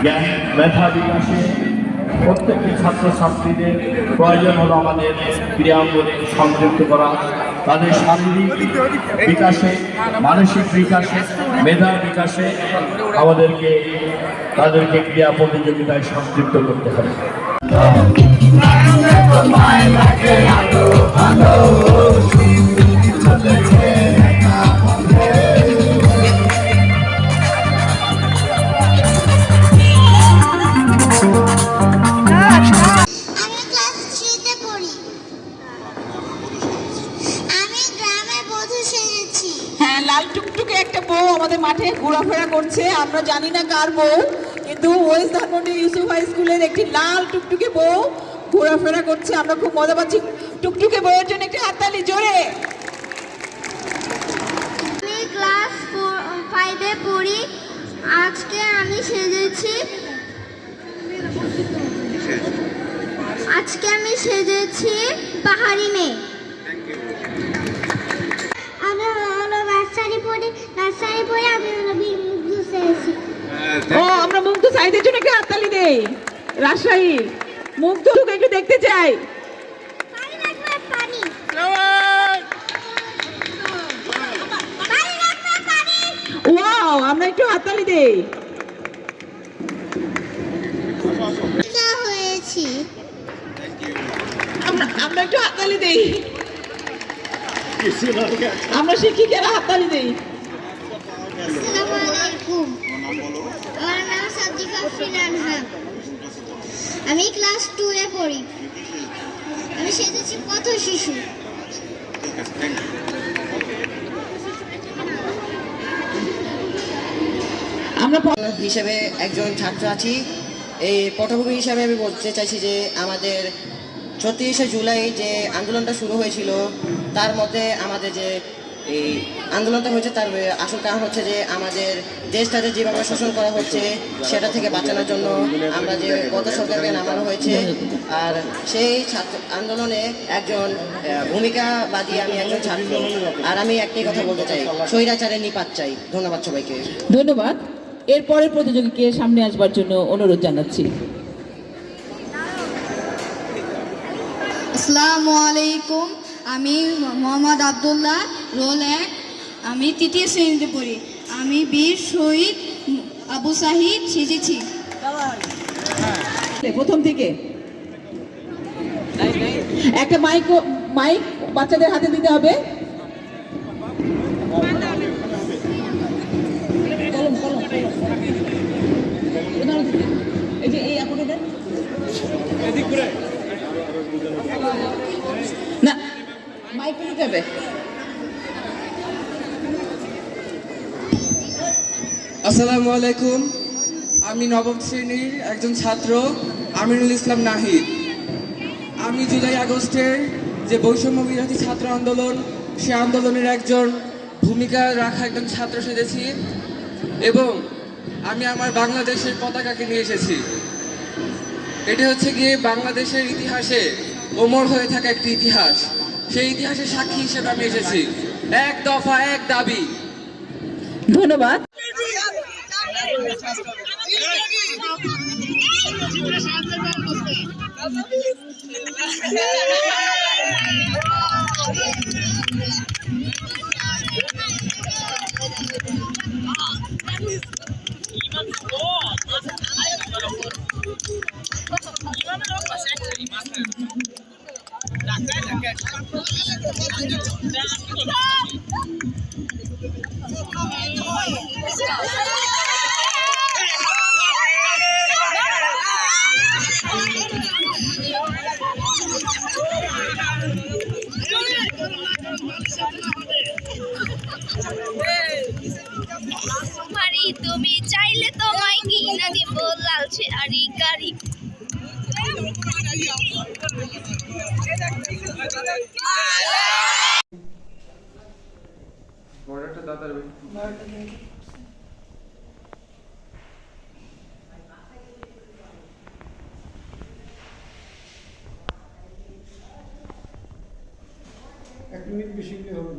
জ্ঞান মেধা বিকাশে প্রত্যেকটি ছাত্রছাত্রীদের প্রয়োজন হলো আমাদের ক্রীড়াঙ্গনে সংযুক্ত করা, তাদের শারীরিক বিকাশে, মানসিক বিকাশে, মেধা বিকাশে তাদেরকে ক্রীড়া প্রতিযোগিতায় সংযুক্ত করতে হবে। হ্যাঁ, লাল টুকটুকে একটা বউ আমাদের মাঠে ঘোরাফেরা করছে। আমরা জানি না কার বউ, কিন্তু ওয়েস্ট ধানমন্ডি ইউসুফ হাই স্কুলের একটি লাল টুকটুকে বউ ঘোরাফেরা করছে। আমরা খুব মজা পাচ্ছি। টুকটুকে বউয়ের জন্য একটি হাততালি জোরে। আমি ক্লাস 5-এ পড়ি। আজকে আমি সেজেছি পাহাড়ি মেয়ে। আমি হলো নার্সারি পড়ি আমি হলো বীর মুগ্ধ সেজেছি। ও, আমরা মুগ্ধ সাইদের জন্য একটি হাততালি দেই। রাজশাহী মুগ্ধকে একটু দেখতে চাই। পানি লাগবে, পানি। ওয়াও, আমরা একটু হাততালি দেই। হয়েছি আমরা একটু হাততালি দেই। আমরা শিক্ষিকারা হাততালি দেই। আসসালামু আলাইকুম। আমার নাম সাদিকা ফিরানহা। আমি ক্লাস 2-এ পড়ি। আমি সেজেছি পথ শিশু। আমরা হিসেবে একজন ছাত্র আছি। এই পটভূমি হিসাবে আমি বলতে চাইছি যে আমাদের ৩৬শে জুলাই যে আন্দোলনটা শুরু হয়েছিল, তার মধ্যে আমাদের যে এই আন্দোলনটা হয়েছে তার আসল কারণ হচ্ছে যে আমাদের দেশটাতে যেভাবে শোষণ করা হচ্ছে সেটা থেকে বাঁচানোর জন্য আমরা যে গত সরকারকে নামানো হয়েছে। আর সেই ছাত্র আন্দোলনে একজন ভূমিকাবাদী আমি একজন ছাত্র। আর আমি একটাই কথা বলতে চাই, স্বৈরাচারের নিপাত চাই। ধন্যবাদ সবাইকে। ধন্যবাদ। এরপরের প্রতিযোগীকে সামনে আসবার জন্য অনুরোধ জানাচ্ছি। আসসালামু আলাইকুম। আমি মোহাম্মদ আবদুল্লাহ, রোল 1। আমি ৩য় শ্রেণীতে পড়ি। আমি বীর শহীদ আবু সাহিদ সেজেছি। প্রথম থেকে একটা মাইক বাচ্চাদের হাতে দিতে হবে। এই যে এই আপনি দেন না, মাইক দিতে হবে। আসসালামু আলাইকুম। আমি নবম শ্রেণীর একজন ছাত্র, আমিনুল ইসলাম নাহিদ। আমি জুলাই আগস্টের যে বৈষম্য বিরোধী ছাত্র আন্দোলন, সে আন্দোলনের একজন ভূমিকা রাখা একজন ছাত্র সেজেছি এবং আমি আমার বাংলাদেশের পতাকাকে নিয়ে এসেছি। এটি হচ্ছে গিয়ে বাংলাদেশের ইতিহাসে অমর হয়ে থাকা একটি ইতিহাস। সেই ইতিহাসের সাক্ষী হিসেবে আমি এসেছি। এক দফা এক দাবি। ধন্যবাদ। তুমি চাইলে তোমায় কিনা দিব লাল শাড়ি গাড়ি। বর্ডারটা দাদার এক মিনিট বেশি হবে।